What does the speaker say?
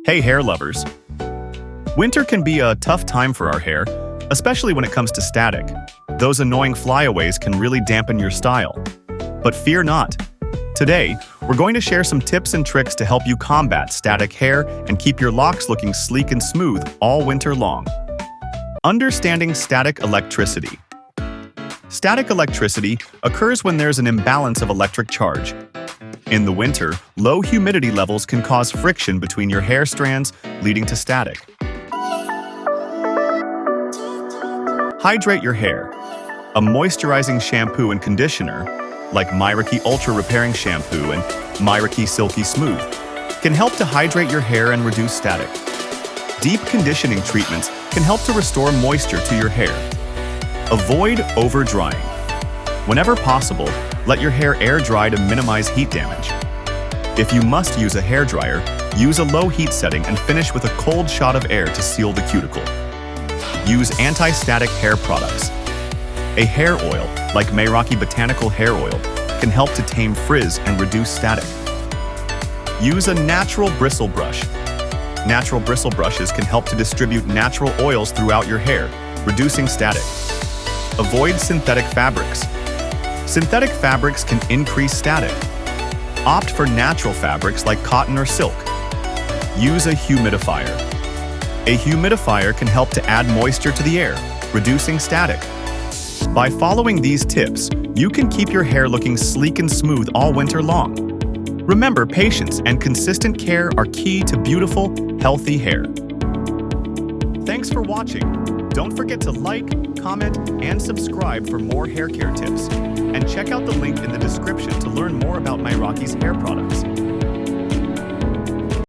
Hey hair lovers! Winter can be a tough time for our hair, especially when it comes to static. Those annoying flyaways can really dampen your style. But fear not. Today, we're going to share some tips and tricks to help you combat static hair and keep your locks looking sleek and smooth all winter long. Understanding static electricity. Static electricity occurs when there's an imbalance of electric charge. In the winter, low humidity levels can cause friction between your hair strands, leading to static. Hydrate your hair. A moisturizing shampoo and conditioner, like Mayraki Ultra Repairing Shampoo and Mayraki Silky Smooth, can help to hydrate your hair and reduce static. Deep conditioning treatments can help to restore moisture to your hair. Avoid over-drying. Whenever possible, let your hair air dry to minimize heat damage. If you must use a hairdryer, use a low heat setting and finish with a cold shot of air to seal the cuticle. Use anti-static hair products. A hair oil, like Mayraki Botanical Hair Oil, can help to tame frizz and reduce static. Use a natural bristle brush. Natural bristle brushes can help to distribute natural oils throughout your hair, reducing static. Avoid synthetic fabrics. Synthetic fabrics can increase static. Opt for natural fabrics like cotton or silk. Use a humidifier. A humidifier can help to add moisture to the air, reducing static. By following these tips, you can keep your hair looking sleek and smooth all winter long. Remember, patience and consistent care are key to beautiful, healthy hair. Thanks for watching. Don't forget to like, comment, and subscribe for more hair care tips. And check out the link in the description to learn more about Mayraki's hair products.